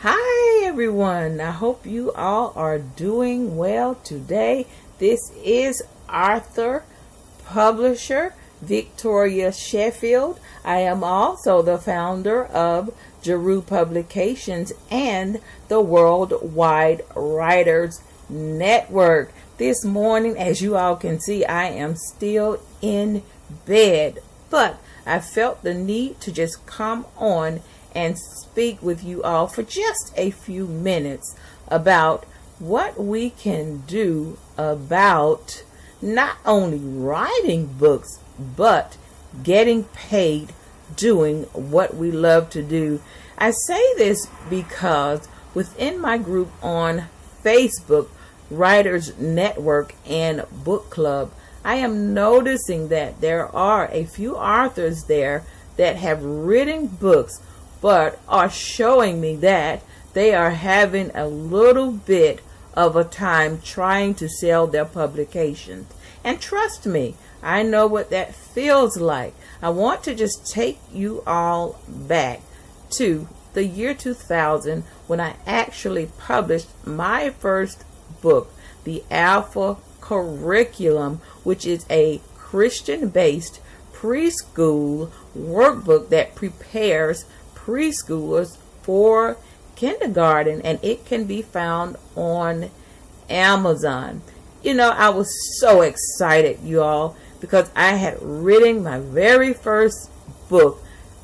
Hi everyone, I hope you all are doing well today. This is Arthur, publisher, Victoria Sheffield. I am also the founder of Jeru Publications and the Worldwide Writers Network. This morning, as you all can see, I am still in bed, but I felt the need to just come on and speak with you all for just a few minutes about what we can do about not only writing books, but getting paid doing what we love to do. I say this because within my group on Facebook, Writers Network and Book Club, I am noticing that there are a few authors there that have written books but are showing me that they are having a little bit of a time trying to sell their publications. And trust me, I know what that feels like. I want to just take you all back to the year 2000 when I actually published my first book, The Alpha Curriculum, which is a Christian-based preschool workbook that prepares preschoolers for kindergarten, and it can be found on Amazon. You know, I was so excited, you all, because I had written my very first book.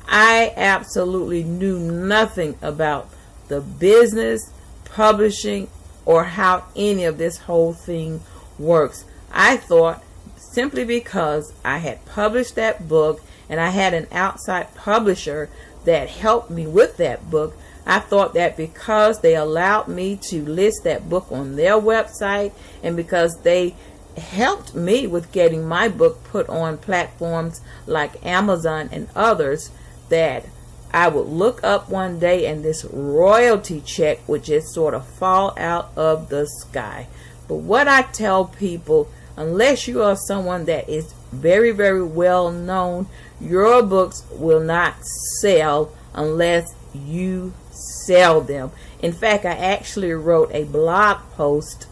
I absolutely knew nothing about the business, publishing, or how any of this whole thing works. I thought simply because I had published that book and I had an outside publisher that helped me with that book, I thought that because they allowed me to list that book on their website and because they helped me with getting my book put on platforms like Amazon and others, that I would look up one day and this royalty check would just sort of fall out of the sky. But what I tell people, unless you are someone that is very, very well known, your books will not sell unless you sell them. In fact, I actually wrote a blog post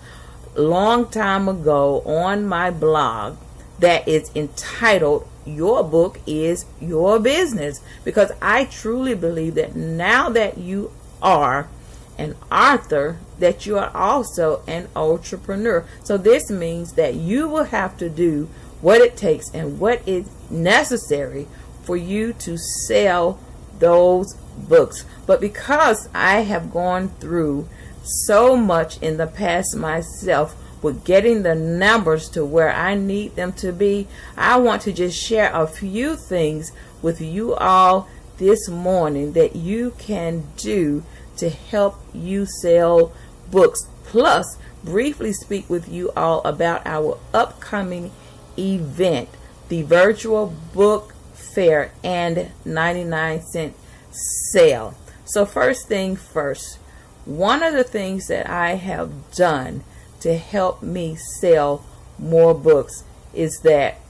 a long time ago on my blog that is entitled "Your Book is Your Business," because I truly believe that now that you are an author, that you are also an entrepreneur. So this means that you will have to do what it takes and what is necessary for you to sell those books. But because I have gone through so much in the past myself with getting the numbers to where I need them to be, I want to just share a few things with you all this morning that you can do to help you sell books. Plus, briefly speak with you all about our upcoming event, the virtual book fair and 99-cent sale. So first thing first, one of the things that I have done to help me sell more books is that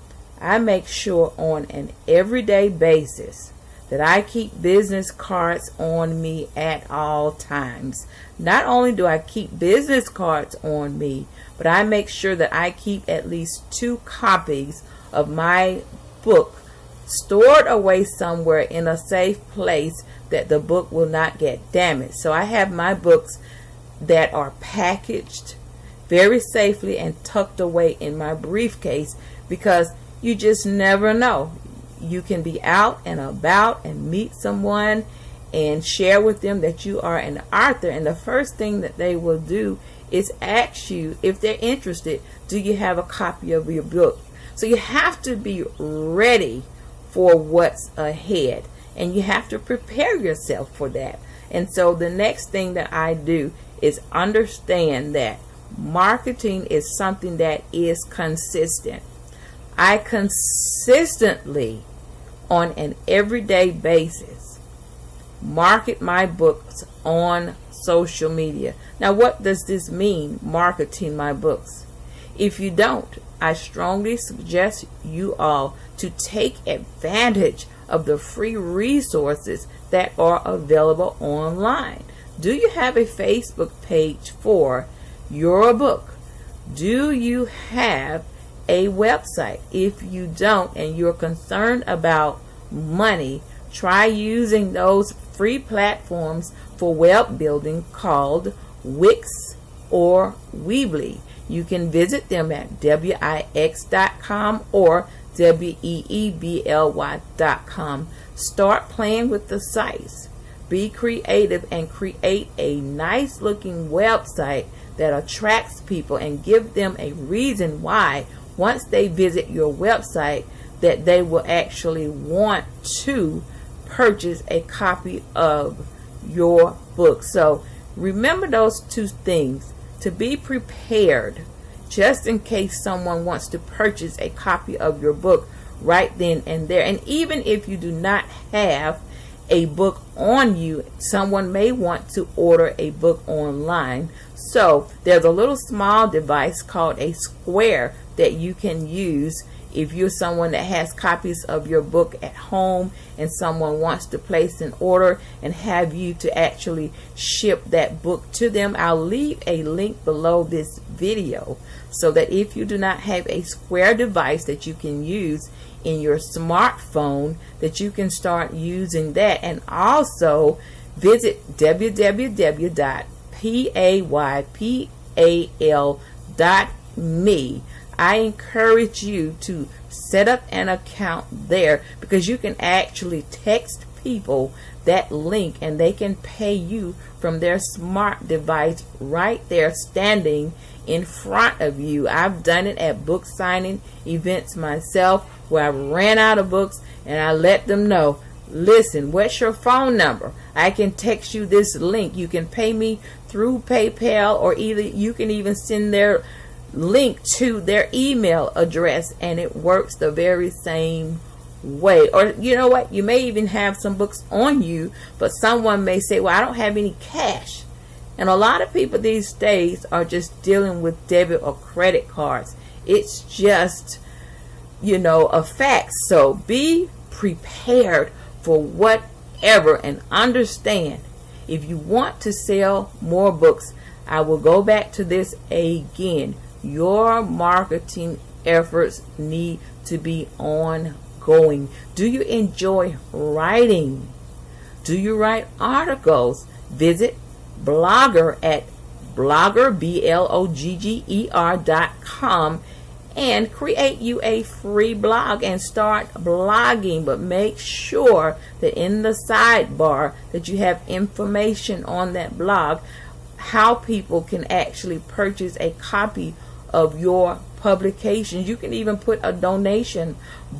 I make sure on an everyday basis that I keep business cards on me at all times. Not only do I keep business cards on me, but I make sure that I keep at least 2 copies of my book stored away somewhere in a safe place that the book will not get damaged. So I have my books that are packaged very safely and tucked away in my briefcase, because you just never know. You can be out and about and meet someone and share with them that you are an author, and the first thing that they will do is ask you, if they're interested, do you have a copy of your book? So you have to be ready for what's ahead, and you have to prepare yourself for that. And so the next thing that I do is understand that marketing is something that is consistent. I consistently, on an everyday basis, market my books on social media. Now, what does this mean, marketing my books? If you don't, I strongly suggest you all to take advantage of the free resources that are available online. Do you have a Facebook page for your book? Do you have a website? If you don't and you're concerned about money, try using those free platforms for web building called Wix or Weebly. You can visit them at wix.com or weebly.com. Start playing with the sites. Be creative and create a nice looking website that attracts people and give them a reason why, once they visit your website, that they will actually want to purchase a copy of your book. So remember those two things, to be prepared just in case someone wants to purchase a copy of your book right then and there. And even if you do not have a book on you, someone may want to order a book online. So there's a little small device called a Square that you can use if you're someone that has copies of your book at home and someone wants to place an order and have you to actually ship that book to them. I'll leave a link below this video so that if you do not have a Square device that you can use in your smartphone, that you can start using that. And also visit www.paypal.me. I encourage you to set up an account there, because you can actually text people that link and they can pay you from their smart device right there standing in front of you. I've done it at book signing events myself, where I ran out of books and I let them know, listen, what's your phone number? I can text you this link. You can pay me through PayPal, or either you can even send their link to their email address, and it works the very same way. Or you know what, you may even have some books on you, but someone may say, well, I don't have any cash. And a lot of people these days are just dealing with debit or credit cards. It's just, a fact. So be prepared for whatever, and understand, if you want to sell more books, I will go back to this again, your marketing efforts need to be ongoing. Do you enjoy writing? Do you write articles? Visit Blogger at blogger, blogger.com, and create you a free blog and start blogging. But make sure that in the sidebar that you have information on that blog how people can actually purchase a copy of your publications. You can even put a donation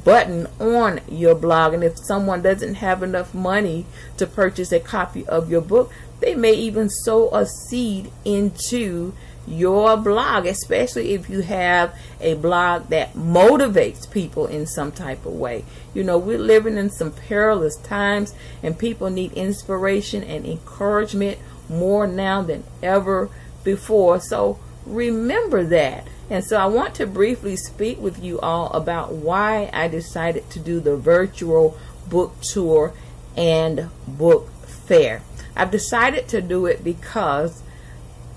button on your blog, and if someone doesn't have enough money to purchase a copy of your book, they may even sow a seed into your blog, especially if you have a blog that motivates people in some type of way. We're living in some perilous times, and people need inspiration and encouragement more now than ever before. So remember that. And so I want to briefly speak with you all about why I decided to do the virtual book tour and book fair. I've decided to do it because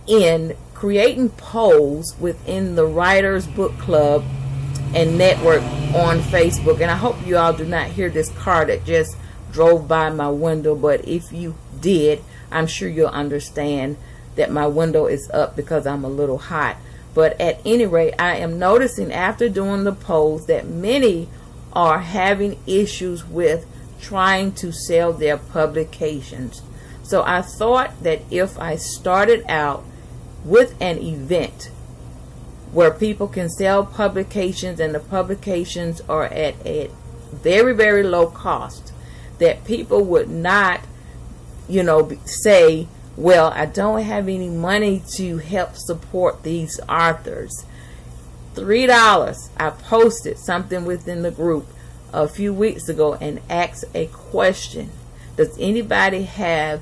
in creating polls within the Writers Book Club and network on Facebook, and I hope you all do not hear this car that just drove by my window, but if you did, I'm sure you'll understand that my window is up because I'm a little hot. But at any rate, I am noticing after doing the polls that many are having issues with trying to sell their publications. So I thought that if I started out with an event where people can sell publications and the publications are at a very, very low cost, that people would not, say, well, I don't have any money to help support these authors. $3. I posted something within the group a few weeks ago and asked a question. Does anybody have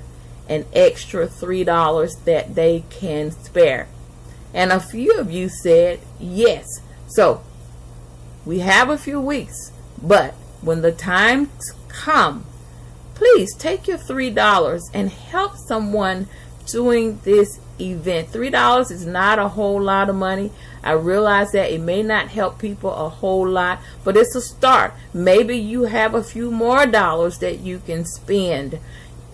an extra $3 that they can spare? And a few of you said yes. So we have a few weeks, but when the times come, please take your $3 and help someone doing this event. $3 is not a whole lot of money. I realize that it may not help people a whole lot, but it's a start. Maybe you have a few more dollars that you can spend.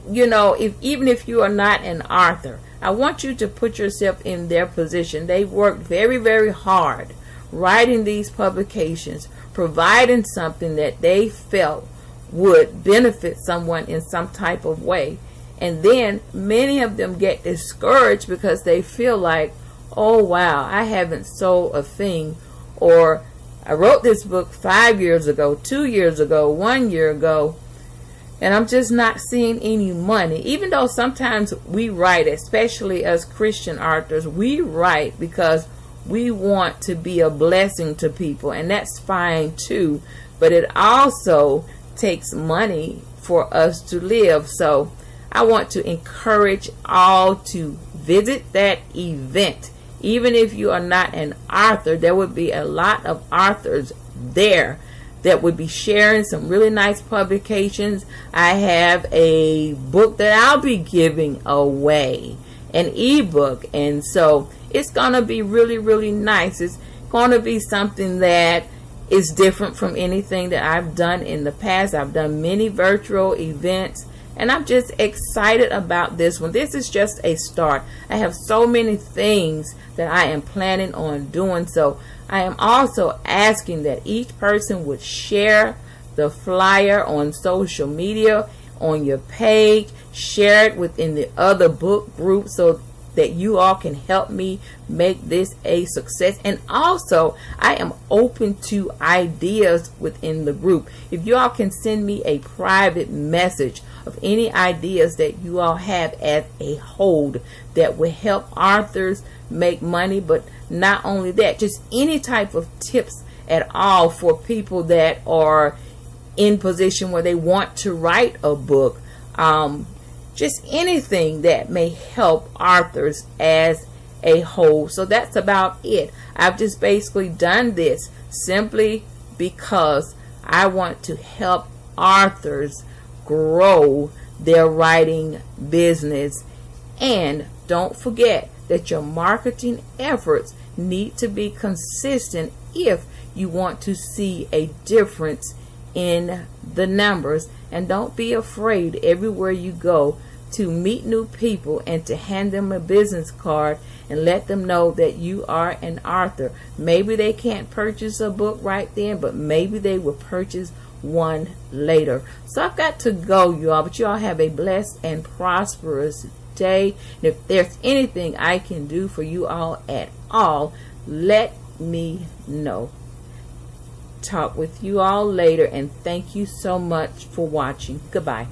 Even if you are not an author, I want you to put yourself in their position. They worked very, very hard writing these publications, providing something that they felt would benefit someone in some type of way. And then many of them get discouraged because they feel like, oh wow, I haven't sold a thing, or I wrote this book 5 years ago, 2 years ago, 1 year ago, and I'm just not seeing any money. Even though sometimes we write, especially as Christian authors, we write because we want to be a blessing to people, and that's fine too, but it also takes money for us to live. So I want to encourage all to visit that event. Even if you are not an author, there would be a lot of authors there that would be sharing some really nice publications. I have a book that I'll be giving away, an ebook, and so it's going to be really, really nice. It's going to be something that is different from anything that I've done in the past. I've done many virtual events, and I'm just excited about this one. This is just a start. I have so many things that I am planning on doing. So I am also asking that each person would share the flyer on social media, on your page, share it within the other book group so that you all can help me make this a success. And also, I am open to ideas within the group. If you all can send me a private message of any ideas that you all have as a whole that will help authors make money, but not only that, just any type of tips at all for people that are in position where they want to write a book. Just anything that may help authors as a whole. So that's about it. I've just basically done this simply because I want to help authors grow their writing business. And don't forget that your marketing efforts need to be consistent if you want to see a difference in the numbers. And don't be afraid everywhere you go to meet new people and to hand them a business card and let them know that you are an author. Maybe they can't purchase a book right then, but maybe they will purchase one later. So I've got to go, you all, but you all have a blessed and prosperous day. And if there's anything I can do for you all at all, let me know. Talk with you all later, and thank you so much for watching. Goodbye.